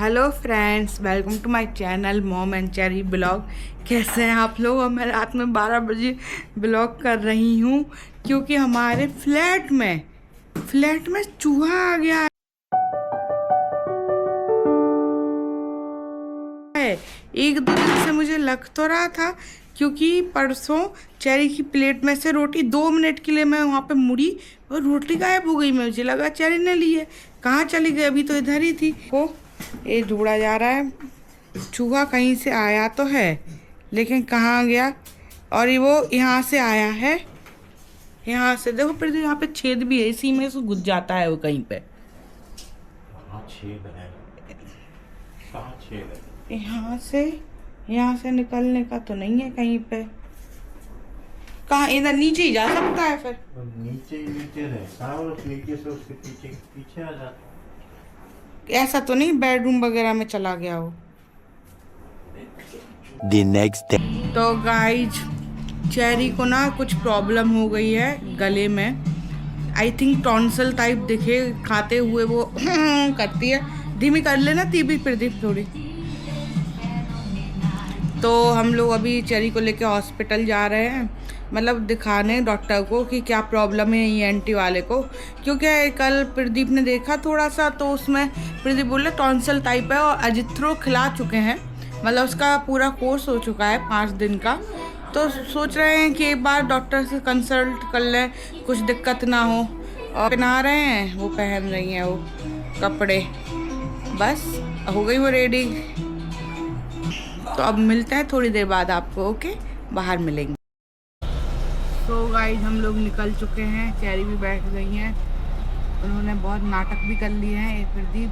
Hello friends, welcome to my channel mom and Cherry blog. कैसे हैं आप लोग? और मैं रात में 12 बजे ब्लॉग कर रही हूँ क्योंकि हमारे फ्लैट में चूहा आ गया है। एक दो दिन से मुझे लग तो रहा था क्योंकि परसों चेरी की प्लेट में से रोटी 2 मिनट के लिए मैं वहाँ पे मुड़ी और रोटी गायब हो गई। मुझे लगा चेरी ने ली है। कहाँ चली गई? अभी तो इधर ही थी। वो ये ढूंढा जा रहा है। चूहा कहीं से आया तो है लेकिन कहाँ गया? और ये वो यहाँ से आया है। यहाँ से देखो, फिर यहाँ पे छेद भी है, इसी में से घुस जाता है वो कहीं पे। कहाँ छेद है? कहाँ छेद है? यहाँ से निकलने का तो नहीं है कहीं पे। कहाँ? इधर नीचे ही जा सकता है फिर। तो नीचे ही नीचे रहता है और नीचे से उसके पीछे पीछे आ जाता है। ऐसा तो नहीं बेडरूम वगैरह में चला गया हो? The next day. तो गाइज, चेरी को ना कुछ प्रॉब्लम हो गई है गले में। आई थिंक टॉन्सल टाइप दिखे खाते हुए वो करती है। धीमी कर लेना तीबी प्रदीप थोड़ी। तो हम लोग अभी चेरी को लेके हॉस्पिटल जा रहे हैं, मतलब दिखाने डॉक्टर को कि क्या प्रॉब्लम है ईएनटी वाले को। क्योंकि कल प्रदीप ने देखा थोड़ा सा, तो उसमें प्रदीप बोले टॉन्सल टाइप है और अजिथ्रो खिला चुके हैं, मतलब उसका पूरा कोर्स हो चुका है 5 दिन का। तो सोच रहे हैं कि एक बार डॉक्टर से कंसल्ट कर लें, कुछ दिक्कत ना हो। और पहना रहे हैं, वो पहन रही हैं वो कपड़े। बस हो गई वो रेडी। तो अब मिलते हैं थोड़ी देर बाद आपको। ओके, बाहर मिलेंगे। तो गाइस, हम लोग निकल चुके हैं। चेरी भी बैठ गई हैं। उन्होंने बहुत नाटक भी कर लिए हैं। एक प्रदीप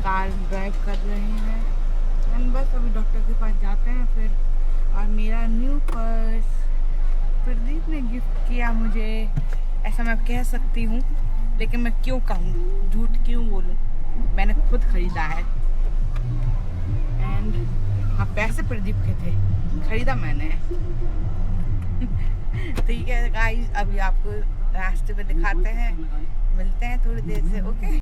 कार ड्राइव कर रहे हैं। हम बस अभी डॉक्टर के पास जाते हैं फिर। और मेरा न्यू पर्स प्रदीप ने गिफ्ट किया मुझे, ऐसा मैं कह सकती हूँ, लेकिन मैं क्यों कहूँ, झूठ क्यों बोलूँ, मैंने खुद खरीदा है। एंड हाँ, पैसे प्रदीप के थे, खरीदा मैंने। ठीक है गाइस, अभी आपको रास्ते पे दिखाते हैं, मिलते हैं थोड़ी देर से। ओके।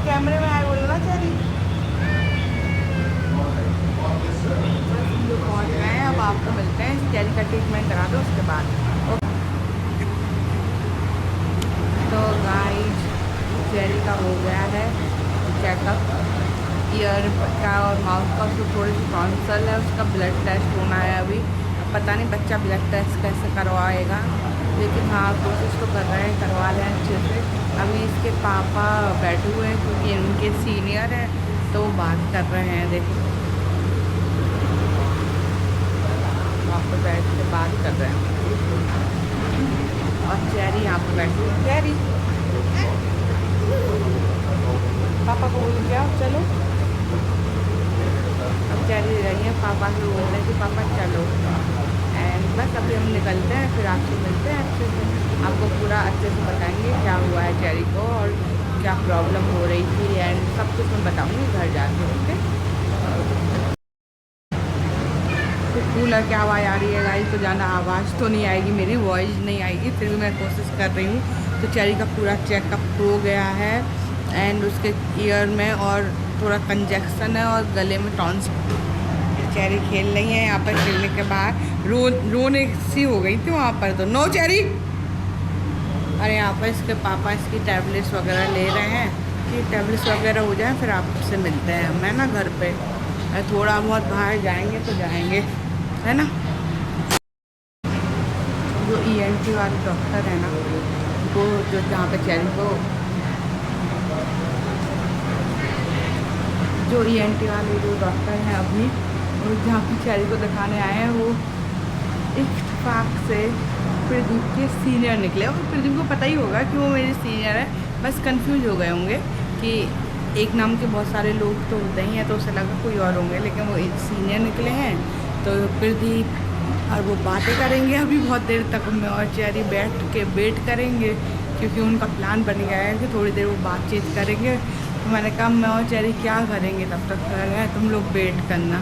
कैमरे में आए बोलो ना चेरी। पहुँच गए हैं, अब आपको मिलते हैं। चेरी का ट्रीटमेंट करा दो उसके बाद। तो गाइस, चेरी का हो गया है चेकअप, ईयर का और माउथ का। उसको थोड़ी सी टॉन्सल है, उसका ब्लड टेस्ट होना है अभी। पता नहीं बच्चा ब्लड टेस्ट कैसे करवाएगा, लेकिन हाँ कोशिश तो कर रहे हैं करवा लें अच्छे से। अभी इसके पापा बैठे हुए हैं क्योंकि उनके सीनियर हैं, तो वो बात कर रहे हैं। देखो, वहाँ पर बैठ के बात कर रहे हैं। और चेरी यहाँ पर बैठी है। चेरी, पापा को बोल क्या चलो। अब चेरी रही है, पापा से बोल रहे हैं कि पापा चलो। एंड बस अभी हम निकलते हैं, फिर आपसे मिलते हैं। अच्छे से आपको पूरा अच्छे से बताएंगे क्या हुआ है चेरी को और क्या प्रॉब्लम हो रही थी, एंड सब कुछ मैं बताऊंगी घर जाके। ओके। तो कूलर की आवाज़ आ रही है गाइस, तो ज़्यादा आवाज़ तो नहीं आएगी, मेरी वॉइस नहीं आएगी, फिर भी मैं कोशिश कर रही हूँ। तो चेरी का पूरा चेकअप हो गया है एंड उसके ईयर में और थोड़ा कंजेक्शन है और गले में टॉन्सिल। चेरी खेल रही है यहाँ पर, खेलने के बाद रोने सी हो गई थी वहाँ पर। तो नो चेरी। और यहाँ पर इसके पापा इसकी टैबलेट्स वगैरह ले रहे हैं कि टैबलेट्स वगैरह हो जाए, फिर आपसे मिलते हैं। मैं ना घर पे थोड़ा बहुत बाहर जाएंगे तो जाएंगे, है ना। जो ईएनटी वाले डॉक्टर है ना, वो जो जहाँ पे चेरी को जो ENT वाले जो डॉक्टर हैं अभी, और जहाँ की चेरी को दिखाने आए हैं, वो इत्तेफाक से प्रदीप के सीनियर निकले। और प्रदीप को पता ही होगा कि वो मेरे सीनियर है, बस कंफ्यूज हो गए होंगे कि एक नाम के बहुत सारे लोग तो होते ही हैं, तो उसे लगा कोई और होंगे, लेकिन वो एक सीनियर निकले हैं। तो प्रदीप और वो बातें करेंगे अभी बहुत देर तक, मैं और चेरी बैठ के वेट करेंगे, क्योंकि उनका प्लान बन गया है कि थोड़ी देर वो बातचीत करेंगे। तो मैंने कहा मैं और चेरी क्या करेंगे तब तक, कर रहे हैं तुम लोग वेट करना।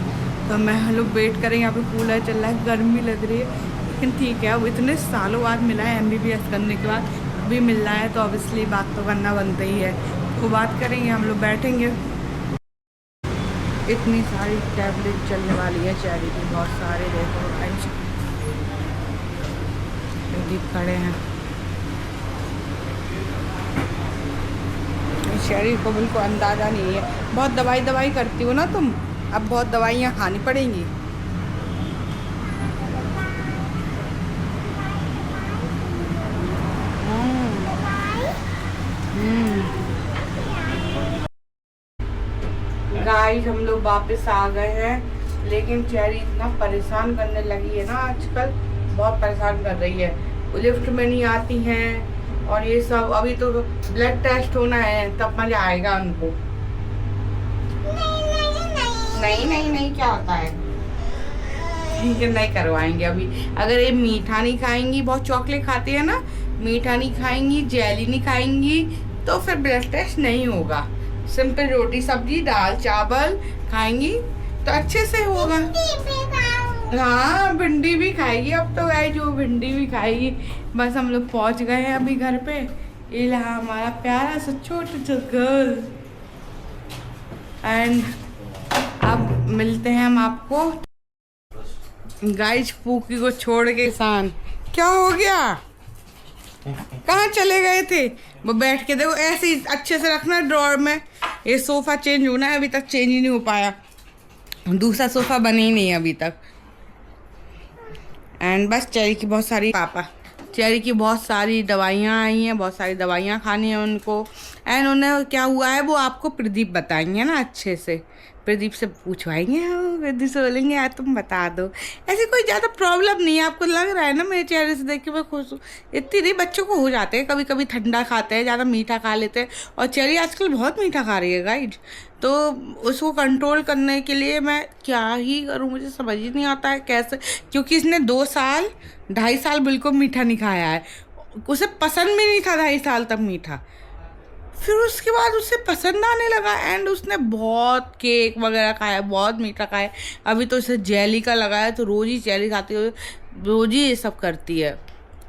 तो मैं लोग वेट करेंगे, यहाँ पे कूलर चल रहा है, गर्मी लग रही है, लेकिन ठीक है, अब इतने सालों बाद मिला है MBBS करने के बाद, अभी मिल रहा है तो ऑब्वियसली बात तो करना बनता ही है। वो बात करेंगे, हम लोग बैठेंगे। इतनी सारी टैबलेट चलने वाली है चेरी की, बहुत सारे, देखो प्रदीप खड़े हैं। चेरी को बिल्कुल अंदाज़ा नहीं है, बहुत दवाई करती हो ना तुम, अब बहुत दवाइयाँ खानी पड़ेंगी। गाइस हम लोग वापस आ गए हैं, लेकिन चेरी इतना परेशान करने लगी है ना आजकल, बहुत परेशान कर रही है। वो लिफ्ट में नहीं आती हैं और ये सब। अभी तो ब्लड टेस्ट होना है, तब मजा आएगा उनको। नहीं क्या होता है, ठीक है, नहीं करवाएंगे अभी। अगर ये मीठा नहीं खाएंगी, बहुत चॉकलेट खाती है ना, मीठा नहीं खाएंगी, जेली नहीं खाएंगी, तो फिर ब्लड टेस्ट नहीं होगा। सिंपल रोटी सब्जी दाल चावल खाएंगी तो अच्छे से होगा। हाँ भिंडी भी खाएगी अब तो, गाइस जो भिंडी भी खाएगी। बस हम लोग पहुंच गए हैं अभी घर पे। ये रहा हमारा प्यारा सा छोटा गर्ल। एंड अब मिलते हैं हम आपको। गाइस पूकी को छोड़ के किसान क्या हो गया, कहाँ चले गए थे? वो बैठ के देखो, ऐसे ही अच्छे से रखना ड्रॉर में। ये सोफ़ा चेंज होना है, अभी तक चेंज ही नहीं हो पाया, दूसरा सोफ़ा बने ही नहीं अभी तक। एंड बस चेरी की बहुत सारी चेरी की बहुत सारी दवाइयाँ आई हैं, बहुत सारी दवाइयाँ खानी है उनको। एंड उन्हें क्या हुआ है वो आपको प्रदीप बताएंगे ना, अच्छे से प्रदीप से पूछवाएंगे, हम प्रदीप से बोलेंगे यार तुम बता दो। ऐसी कोई ज़्यादा प्रॉब्लम नहीं है, आपको लग रहा है ना मेरे चेहरे से देख के मैं खुश हूँ। इतनी नहीं, बच्चों को हो जाते हैं कभी कभी, ठंडा खाते हैं, ज़्यादा मीठा खा लेते हैं। और चेरी आजकल बहुत मीठा खा रही है गाइड, तो उसको कंट्रोल करने के लिए मैं क्या ही करूँ, मुझे समझ ही नहीं आता है कैसे। क्योंकि इसने 2-2.5 साल बिल्कुल मीठा नहीं खाया है, उसे पसंद भी नहीं था 2.5 साल तक मीठा। फिर उसके बाद उसे पसंद आने लगा एंड उसने बहुत केक वगैरह खाया, बहुत मीठा खाया। अभी तो उसे जेली का लगा है, तो रोज़ ही जेली खाती है, रोज़ ही ये सब करती है।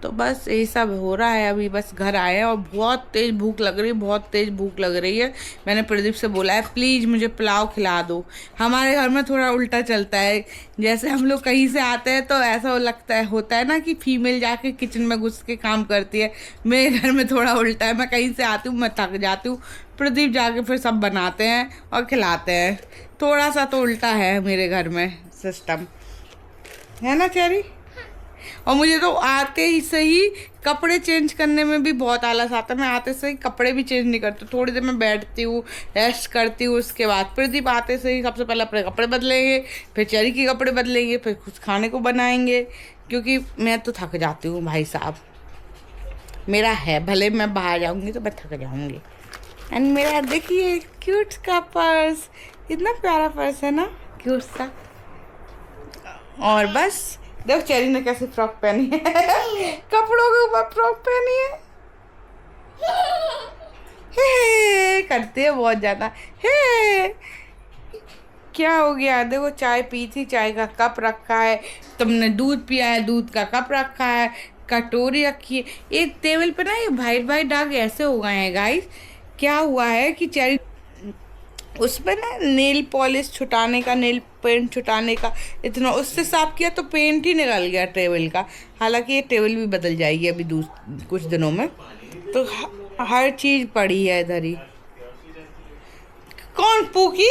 तो बस यही सब हो रहा है। अभी बस घर आए हैं और बहुत तेज़ भूख लग रही है, बहुत तेज़ भूख लग रही है। मैंने प्रदीप से बोला है प्लीज़ मुझे पुलाव खिला दो। हमारे घर में थोड़ा उल्टा चलता है, जैसे हम लोग कहीं से आते हैं तो ऐसा लगता है, होता है ना कि फीमेल जाके किचन में घुस के काम करती है। मेरे घर में थोड़ा उल्टा है, मैं कहीं से आती हूँ, मैं थक जाती हूँ, प्रदीप जाके फिर सब बनाते हैं और खिलाते हैं। थोड़ा सा तो उल्टा है मेरे घर में सिस्टम, है ना चेरी? और मुझे तो आते ही सही कपड़े चेंज करने में भी बहुत आलस आता है। मैं आते से ही कपड़े भी चेंज नहीं करती, थोड़ी देर में बैठती हूँ, रेस्ट करती हूँ। उसके बाद प्रदीप आते से ही सबसे पहले अपने कपड़े बदलेंगे, फिर चेरी के कपड़े बदलेंगे, फिर कुछ खाने को बनाएंगे, क्योंकि मैं तो थक जाती हूँ भाई साहब। मेरा है, भले मैं बाहर जाऊँगी तो मैं थक जाऊँगी। एंड मेरा देखिए क्यूट का पर्स, इतना प्यारा पर्स है ना, क्यूट सा। और बस देखो चेरी ने कैसे फ्रॉक पहनी है कपड़ों के ऊपर फ्रॉक पहनी है। हे करती है बहुत ज़्यादा। हे क्या हो गया? देखो चाय पी थी, चाय का कप रखा है, तुमने दूध पिया है, दूध का कप रखा है, कटोरी रखी है। एक टेबल पे ना ये वाइट दाग ऐसे हो गए हैं गाइस। क्या हुआ है कि चेरी उस पर ना नेल पॉलिश छुटाने का, नेल पेंट छुटाने का इतना उससे साफ किया तो पेंट ही निकल गया टेबल का। हालांकि ये टेबल भी बदल जाएगी अभी कुछ दिनों में। तो हर चीज़ पड़ी है इधर ही। कौन? पूकी?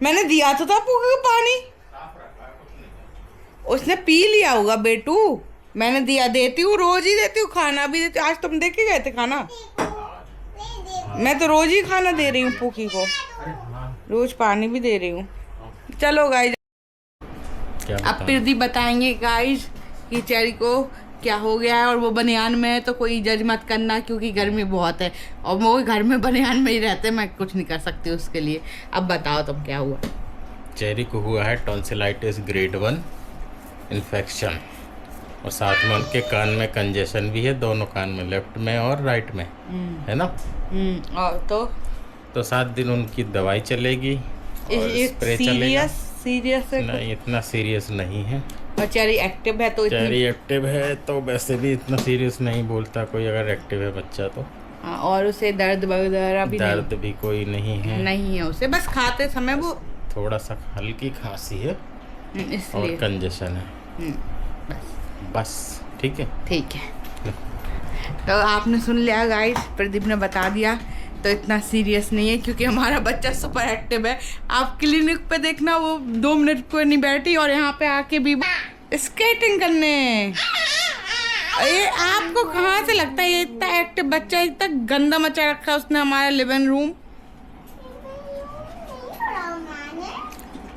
मैंने दिया तो था पूकी को पानी, उसने पी लिया होगा बेटू। मैंने दिया, देती हूँ, रोज ही देती हूँ, खाना भी देती हूँ। आज तुम दे के गए थे खाना? मैं तो रोज ही खाना दे रही हूँ पूकी को। रोज पानी भी दे रही हूँ। चलो गाइज, अब प्रदीप बताएंगे गाइज कि चेरी को क्या हो गया है, और वो बनियान में है तो कोई जज मत करना क्योंकि गर्मी बहुत है और वो घर में बनियान में ही रहते, मैं कुछ नहीं कर सकती उसके लिए। अब बताओ तुम क्या हुआ। चेरी को हुआ है टॉन्सिलाइटिस ग्रेड 1 इन्फेक्शन, और साथ में उनके कान में कंजेशन भी है, दोनों कान में, लेफ्ट में और राइट में, है ना। और तो 7 दिन उनकी दवाई चलेगी और स्प्रे चलेगा। सीरियस है? नहीं, इतना सीरियस नहीं है। और चेरी एक्टिव है तो चेरी एक्टिव है तो वैसे भी इतना सीरियस नहीं बोलता कोई, अगर एक्टिव है बच्चा तो। और उसे दर्द वगैरह भी दर्द भी कोई नहीं है उसे, बस खाते समय वो थोड़ा सा हल्की खांसी है इसलिए, और कंजेशन है, बस। ठीक है। तो आपने सुन लिया गाइस, प्रदीप ने बता दिया, तो इतना सीरियस नहीं है क्योंकि हमारा बच्चा सुपर एक्टिव है। आप क्लिनिक पे देखना, वो 2 मिनट को नहीं बैठी और यहाँ पे आके भी स्केटिंग करने। ये आपको कहाँ से लगता है ये इतना एक्टिव बच्चा, इतना गंदा मचा रखा है उसने हमारा लिविंग रूम।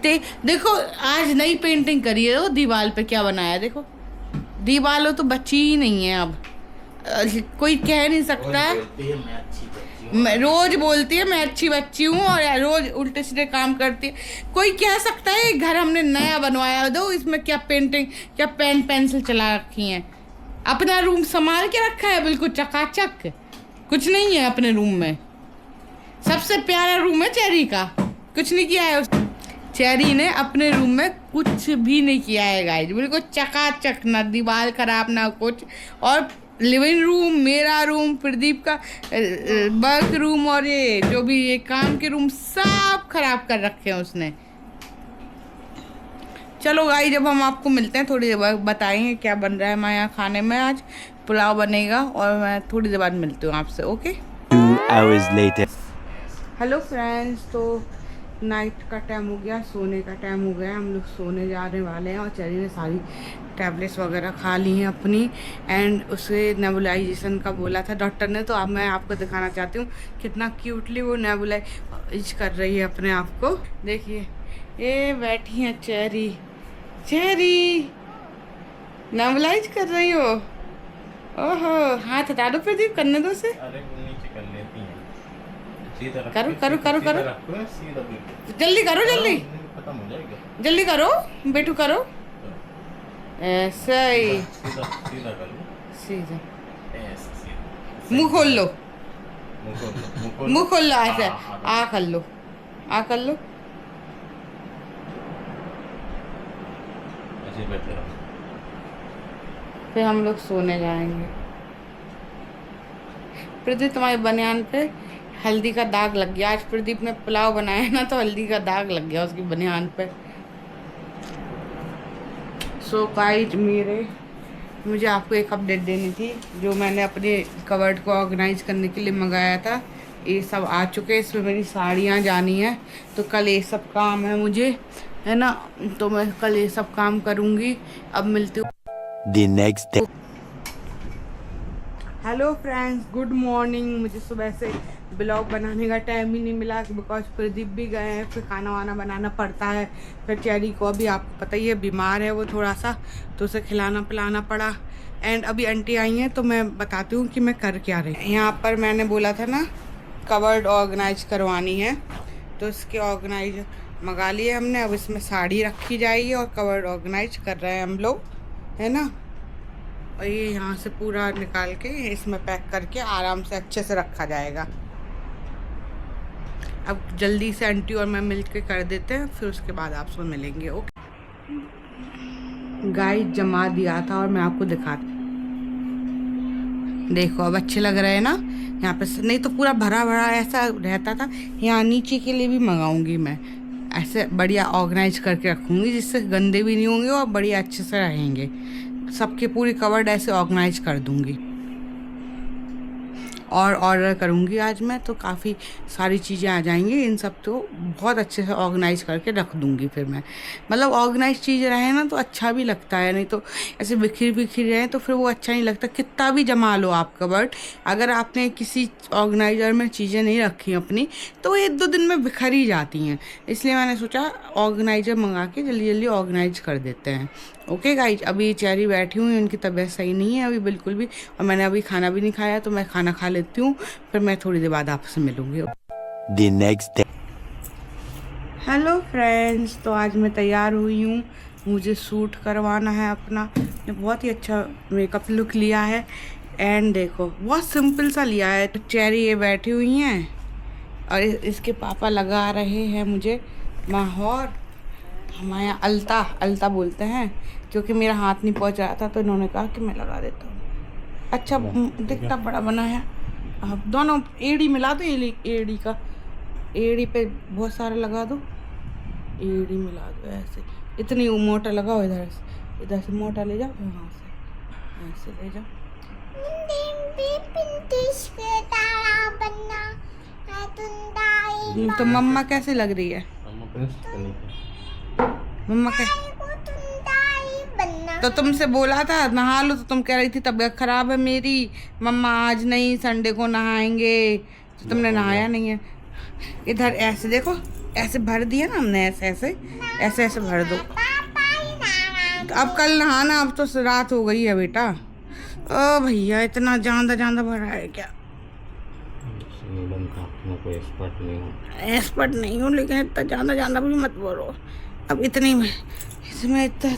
देखो आज नई पेंटिंग करी है, वो दीवार पे क्या बनाया है, देखो दीवार तो बच्ची ही नहीं है। अब कोई कह नहीं सकता, रोज बोलती है मैं अच्छी बच्ची हूँ और रोज उल्टे सीधे काम करती है। कोई कह सकता है घर हमने नया बनवाया, दो इसमें क्या पेंटिंग, क्या पेन पेंसिल चला रखी हैं। अपना रूम संभाल के रखा है बिल्कुल चकाचक, कुछ नहीं है अपने रूम में। सबसे प्यारा रूम है चेरी का, कुछ नहीं किया है चेरी ने अपने रूम में, कुछ भी नहीं किया है गाइस, बिल्कुल चकाचक, ना दीवार खराब ना कुछ। और लिविंग रूम, मेरा रूम, प्रदीप का वर्क रूम और ये जो भी ये काम के रूम सब खराब कर रखे हैं उसने। चलो गाइस, जब हम आपको मिलते हैं थोड़ी देर बाद बताएंगे क्या बन रहा है हमारे यहाँ खाने में। आज पुलाव बनेगा और मैं थोड़ी देर बाद मिलती हूँ आपसे। Okay. 2 hours later. Hello friends, तो नाइट का टाइम हो गया, सोने का टाइम हो गया, हम लोग सोने जाने वाले हैं। और चेरी ने सारी टैबलेट्स वगैरह खा ली हैं अपनी, एंड उसे नेबुलाइजेशन का बोला था डॉक्टर ने। तो अब मैं आपको दिखाना चाहती हूँ कितना क्यूटली वो नेबुलाइज कर रही है अपने आप को। देखिए ये बैठी है चेरी, चेरी नेबुलाइज कर रही हो। ओहो, हाथ हटा दो प्रदीप, करने दो उसे। अरे वो नीचे कर लेती हैं। करो करो करो करो, जल्दी करो, जल्दी खत्म हो जाएगा, जल्दी करो बेटू, करो ऐसा ही, सीधा कर लो, सीधा। ऐसे सीधा। मुंह खोल लो, मुंह खोल लो, ऐसे आ कर लो, आ कर लो। ऐसे बैठे रहो। फिर हम लोग सोने जाएंगे। प्रदीप तुम्हारे बनियान पे हल्दी का दाग लग गया। आज प्रदीप ने पुलाव बनाया ना, तो हल्दी का दाग लग गया उसकी बनियान पे। सो गाइस, मुझे आपको एक अपडेट देनी थी। जो मैंने अपने कबर्ड को ऑर्गेनाइज करने के लिए मंगाया था, ये सब आ चुके हैं। इसमें मेरी साड़ियाँ जानी हैं, तो कल ये सब काम है मुझे, है ना। तो मैं कल ये सब काम करूँगी। अब मिलती हूँ The next day. Hello friends, good morning. मुझे सुबह से ब्लॉग बनाने का टाइम ही नहीं मिला बिकॉज प्रदीप भी गए हैं, फिर खाना वाना बनाना पड़ता है। फिर चेरी को अभी आपको पता ही है बीमार है वो थोड़ा सा, तो उसे खिलाना पिलाना पड़ा। एंड अभी आंटी आई हैं तो मैं बताती हूँ कि मैं कर क्या रही। यहाँ पर मैंने बोला था ना कबर्ड ऑर्गेनाइज करवानी है, तो इसके ऑर्गेनाइज मंगा लिए हमने। अब इसमें साड़ी रखी जाएगी और कबर्ड ऑर्गेनाइज कर रहे हैं हम लोग, है ना। और ये यहाँ से पूरा निकाल के इसमें पैक करके आराम से अच्छे से रखा जाएगा। अब जल्दी से आंटी और मैं मिल के कर देते हैं, फिर उसके बाद आपसे मिलेंगे। ओके गाइस, जमा दिया था और मैं आपको दिखाती, देखो अब अच्छे लग रहे हैं ना। यहाँ पे नहीं तो पूरा भरा भरा ऐसा रहता था, यहाँ नीचे के लिए भी मंगाऊंगी मैं। ऐसे बढ़िया ऑर्गेनाइज करके रखूँगी जिससे गंदे भी नहीं होंगे और बढ़िया अच्छे से रहेंगे। सबके पूरी कवर्ड ऐसे ऑर्गेनाइज कर दूँगी। और ऑर्डर करूँगी आज मैं, तो काफ़ी सारी चीज़ें आ जाएंगी। इन सब तो बहुत अच्छे से ऑर्गेनाइज करके रख दूँगी फिर मैं। मतलब ऑर्गेनाइज चीज़ रहे ना तो अच्छा भी लगता है, नहीं तो ऐसे बिखरी बिखरी रहे तो फिर वो अच्छा नहीं लगता। कितना भी जमा लो आप कबर्ड, अगर आपने किसी ऑर्गेनाइज़र में चीज़ें नहीं रखी अपनी तो 1-2 दिन में बिखर ही जाती हैं। इसलिए मैंने सोचा ऑर्गेनाइज़र मंगा के जल्दी जल्दी ऑर्गेनाइज कर देते हैं। ओके गाइज, अभी चेरी बैठी हुई, उनकी तबीयत सही नहीं है अभी बिल्कुल भी, और मैंने अभी खाना भी नहीं खाया, तो मैं खाना खा लेती हूँ, फिर मैं थोड़ी देर बाद आपसे मिलूँगी। The next day. Hello friends, तो आज मैं तैयार हुई हूँ, मुझे सूट करवाना है अपना। मैं बहुत ही अच्छा मेकअप लुक लिया है, एंड देखो बहुत सिंपल सा लिया है। तो चेरी ये बैठी हुई हैं और इसके पापा लगा रहे हैं मुझे माहौर, हमारे यहाँ अलता बोलते हैं, क्योंकि मेरा हाथ नहीं पहुँच रहा था तो इन्होंने कहा कि मैं लगा देता हूँ। अच्छा दिखता बड़ा बना है। अब दोनों एड़ी मिला दो, एड़ी का एड़ी पे बहुत सारा लगा दो, एड़ी मिला दो ऐसे, इतनी मोटा लगाओ, इधर से मोटा ले जाओ, यहाँ से ऐसे ले जाओ। तो मम्मा कैसे लग रही है? मम्मा तो तुमसे बोला था नहा लो, तो तुम कह रही थी तबीयत खराब है मेरी, मम्मा आज नहीं, संडे को नहाएंगे, तो तुमने नहाया नहीं है। इधर ऐसे देखो, ऐसे भर दिया ना हमने, ऐसे ऐसे ऐसे ऐसे भर दो। तो अब कल नहाना, अब तो रात हो गई है बेटा। ओ भैया इतना जांदा भरा है क्या? कोई एक्सपर्ट नहीं हूँ, लेकिन इतना जांदा भी मत बोलो। अब इतनी में इसमें इतना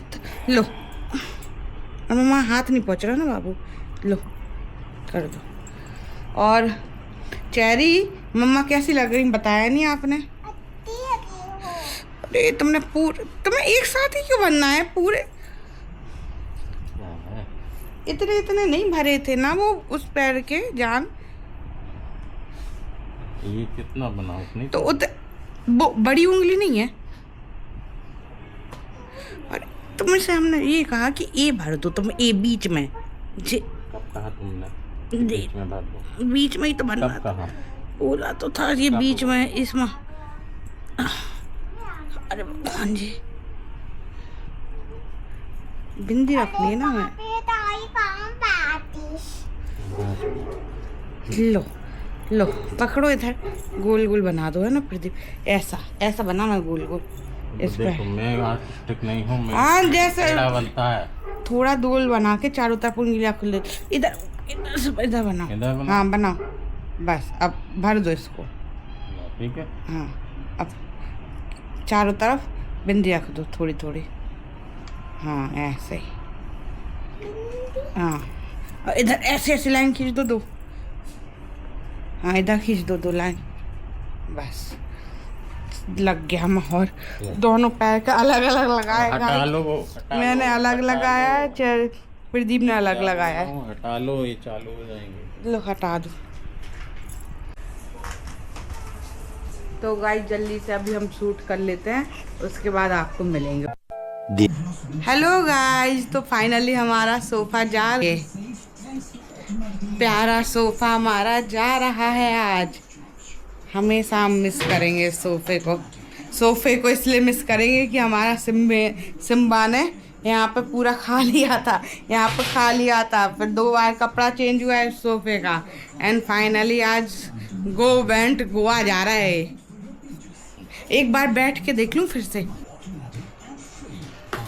लो, अब मम्मा हाथ नहीं पहुँच रहा ना बाबू, लो कर दो। और चेरी मम्मा कैसी लग रही बताया नहीं आपने? अरे तुम्हें एक साथ ही क्यों बनना है? पूरे इतने नहीं भरे थे ना वो उस पैर के जान। ये कितना बना उसने? तो वो बड़ी उंगली नहीं है। और तुमसे हमने ये कहा कि ए भर दो, तुम ए बीच में जे। कब कहा तुमने बीच में भर दो? बीच में ही तो बनना था, बोला तो था ये बीच में, इसमें। अरे हाँ जी, बिंदी रखनी है ना मैं। लो पकड़ो, इधर गोल गोल बना दो, है ना प्रदीप? ऐसा बना ना गोल गोल। इस पे मैं आर्टिस्टिक नहीं हूँ, हाँ जैसे बनता है थोड़ा गोल बना के चारों तरफ उंगलियां खुल दे। इधर बनाओ, हाँ बनाओ बस। अब भर दो इसको, ठीक है? हाँ अब चारों तरफ बिंदी रख दो थोड़ी थोड़ी, हाँ ऐसे ही। हाँ और इधर ऐसे ऐसे लाइन खींच दो, हाँ इधर खींच दो लाइन, बस लग गया माहौर। दोनों पैर का अलग अलग लगाया, मैंने अलग लगाया है, प्रदीप ने अलग लगाया है। हटा लो, ये चालू हो जाएंगे। लो हटा दो। तो गाइस जल्दी से अभी हम शूट कर लेते हैं, उसके बाद आपको मिलेंगे। हेलो गाइस, तो फाइनली हमारा सोफा प्यारा सोफा हमारा जा रहा है आज। हमेशा हम मिस करेंगे सोफे को इसलिए मिस करेंगे कि हमारा सिम्बा ने यहाँ पे पूरा खा लिया था, फिर 2 बार कपड़ा चेंज हुआ है सोफे का, एंड फाइनली आज गोवा जा रहा है। एक बार बैठ के देख लूँ फिर से,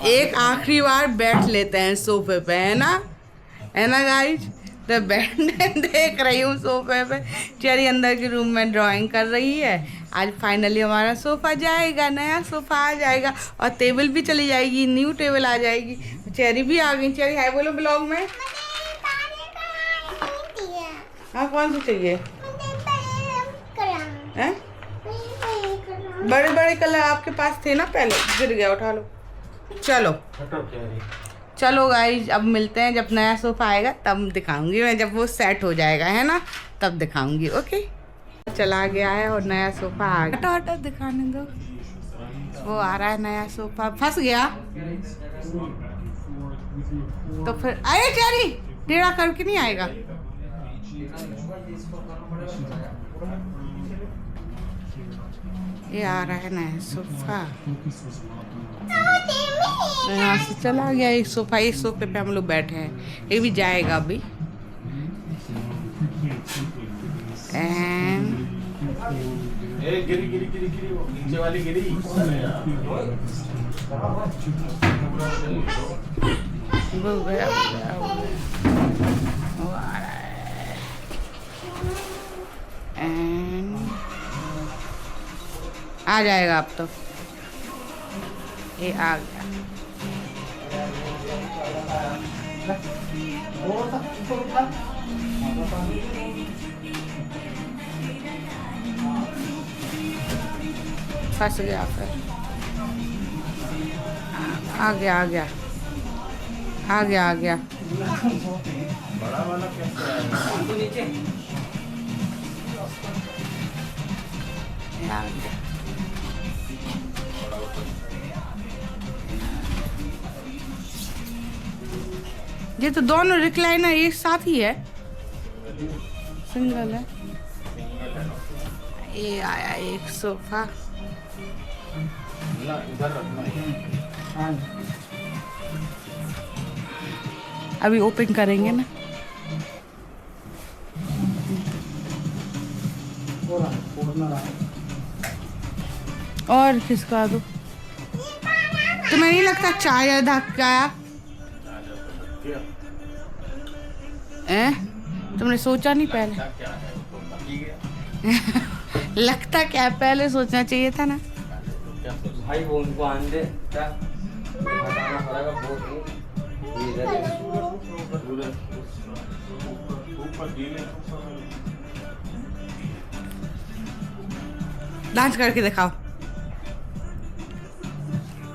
एक आखिरी बार बैठ लेते हैं सोफे पे, है ना गाइज? तो बैठ देख रही हूँ सोफे पे, चेरी अंदर के रूम में ड्राइंग कर रही है। आज फाइनली हमारा सोफ़ा जाएगा, नया सोफ़ा आ जाएगा, और टेबल भी चली जाएगी, न्यू टेबल आ जाएगी। चेरी भी आ गई। चेरी हाय बोलो ब्लॉग में। हाँ कौन सा चाहिए? हैं? बड़े कलर आपके पास थे ना पहले, गिर गया, उठा लो। चलो गाइज, अब मिलते हैं जब नया सोफ़ा आएगा, तब दिखाऊंगी मैं, जब वो सेट हो जाएगा, है ना, तब दिखाऊंगी। ओके, चला गया है और नया सोफ़ा आ गया। हटा दिखाने दो, वो आ रहा है नया सोफ़ा। फंस गया तो फिर आए चेरी, टेढ़ा करके नहीं आएगा। ये आ रहा है नया सोफा, यहाँ से चला गया एक सोफा। इस सोफे पे हम लोग बैठे हैं, ये भी जाएगा अभी। एंड गिरी गिरी गिरी गिरी, वो नीचे वाली गिरी। वो गया, वो आ रहा है। एंड आ जाएगा अब तो, ये आ गया। फंस गया फिर, आ गया आ गया आ गया आ गया। बड़ा वाला कैसे आएगा? आ गया। ये तो दोनों रिक्लाइनर एक साथ ही है, सिंगल है। ये आया एक सोफा। इधर रखना है। अभी ओपन करेंगे ना। और किसका दो? तुम्हें नहीं लगता चाय धक्का? तुमने सोचा नहीं पहले? लगता क्या पहले सोचना चाहिए था ना। भाई वो उनको आन दे क्या हटाना पड़ेगा बहुत ही इधर डांस करके दिखाओ,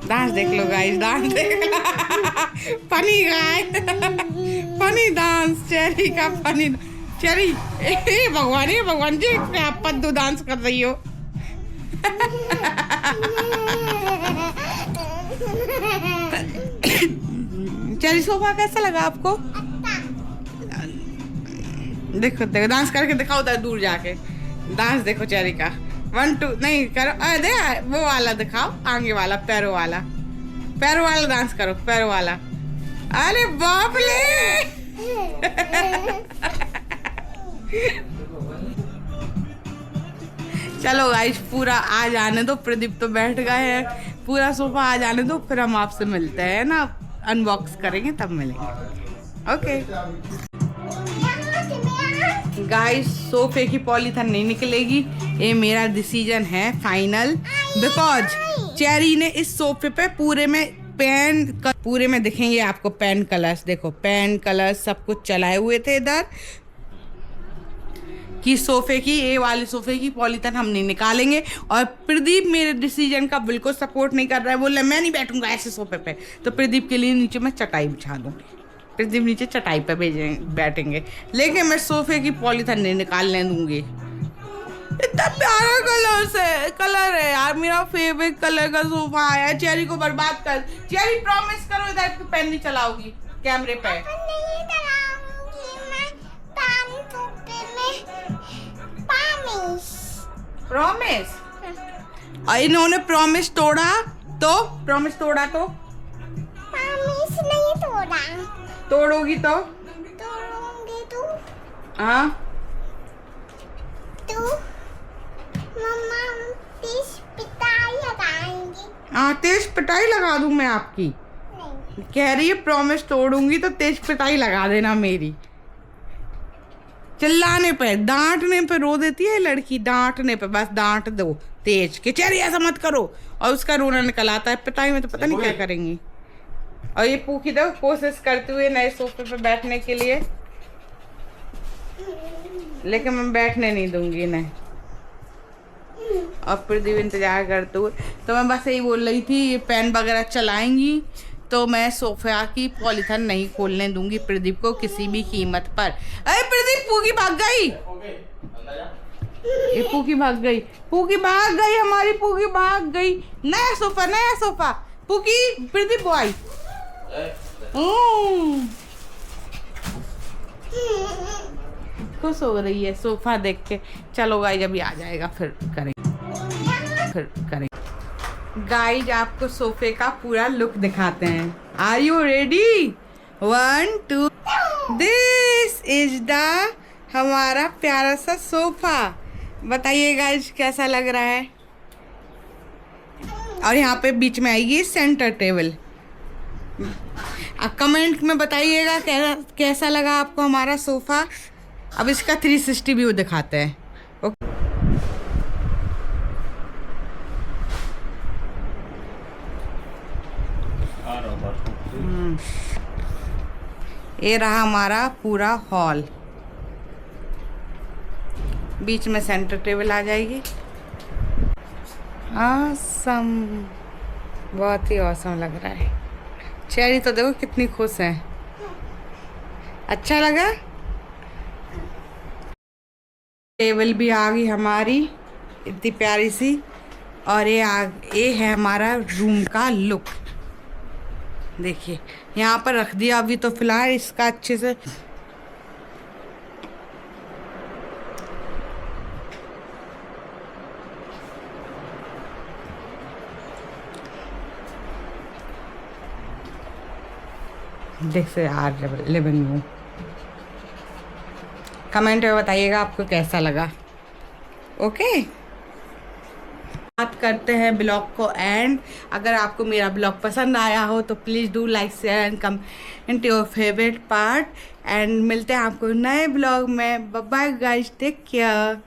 डांस देख लो गाइस, डांस देख लो। Funny guy, funny dance, Cherry का फनी। चेरी, ए भगवान जी, आप पद्दू डांस कर रही हो। चेरी सोफा कैसा लगा आपको? देखो देखो, डांस करके दिखाओ उधर दूर जाके। डांस देखो चेरी का। 1 2 नहीं करो, अरे वो वाला दिखाओ, आगे वाला, पैरों वाला, पैरों वाला डांस करो, पैरों वाला। अरे बाप ले। चलो गाइस, पूरा आ जाने दो, प्रदीप तो बैठ गए हैं, पूरा सोफा आ जाने दो, फिर हम आपसे मिलते हैं ना, अनबॉक्स करेंगे तब मिलेंगे। ओके गाइस, सोफे की पॉलीथीन नहीं निकलेगी, ये मेरा डिसीजन है फाइनल, बिकॉज चेरी ने इस सोफे पे पूरे में दिखेंगे आपको पेन कलर्स। देखो पेन कलर्स सब कुछ चलाए हुए थे इधर कि सोफे की, ये वाले सोफे की पॉलीथीन हम नहीं निकालेंगे। और प्रदीप मेरे डिसीजन का बिल्कुल सपोर्ट नहीं कर रहा है, बोल रहा मैं नहीं बैठूंगा ऐसे सोफे पे। तो प्रदीप के लिए नीचे मैं चटाई बिछा दूंगी, प्रदीप नीचे चटाई पे बैठेंगे, लेकिन मैं सोफे की पॉलीथीन नहीं निकालने दूंगी। इतना प्यारा कलर है यार, मेरा फेवरेट कलर का सोफा आया। चेरी को बर्बाद कर। चेरी प्रॉमिस करो इधर तू पेन नहीं चलाओगी कैमरे पे। प्रॉमिस? और इन्होंने प्रॉमिस तोड़ा तो? प्रॉमिस तोड़ा तो? प्रॉमिस नहीं तोड़ा। तोड़ोगी तो? तोड़ूंगी तो? हाँ तो मम्मा तेज पिटाई लगाएंगी। हाँ, तेज पिटाई लगा दूं मैं आपकी? नहीं। कह रही है प्रॉमिस तोड़ूंगी तो तेज पिटाई लगा देना मेरी। चिल्लाने पे, डांटने पे रो देती है लड़की, डांटने पे बस डांट दो तेज कि चेरी ऐसा मत करो, और उसका रोना निकल आता है। पिटाई में तो पता नहीं क्या करेंगी। और ये पूखी दो कोशिश करते हुए नए सोफे पे बैठने के लिए, लेकिन मैं बैठने नहीं दूंगी इन्हें। और प्रदीप इंतजार करते हुए, तो मैं बस यही बोल रही थी, ये पेन वगैरह चलाएंगी तो मैं सोफा की पॉलीथीन नहीं खोलने दूंगी प्रदीप को किसी भी कीमत पर। अरे प्रदीप, पूकी भाग गई, ये पूकी भाग गई, पूकी भाग गई, हमारी पूकी भाग गई। नया सोफा पूकी, प्रदीप बॉय। खुश हो रही है सोफा देख के। चलो गाइज अभी आ जाएगा फिर करेंगे। गाइज आपको सोफे का पूरा लुक दिखाते हैं। Are you ready? 1 2 this is the हमारा प्यारा सा सोफा। बताइए गाइज कैसा लग रहा है। और यहाँ पे बीच में आएगी सेंटर टेबल। अब कमेंट में बताइएगा कैसा लगा आपको हमारा सोफ़ा। अब इसका 360 व्यू दिखाते हैं। ओके, ये रहा हमारा पूरा हॉल। बीच में सेंटर टेबल आ जाएगी। ऑसम, बहुत ही ऑसम लग रहा है। चेरी तो देखो कितनी खुश है। अच्छा लगा। टेबल भी आ गई हमारी इतनी प्यारी सी। और ये है हमारा रूम का लुक। देखिए यहाँ पर रख दिया अभी तो फिलहाल इसका अच्छे से। देख से यार लिविंग रूम। कमेंट में बताइएगा आपको कैसा लगा। ओके, बात करते हैं ब्लॉग को एंड। अगर आपको मेरा ब्लॉग पसंद आया हो तो please do like share and comment your favourite part. And मिलते हैं आपको नए ब्लॉग में। Bye bye guys, take care.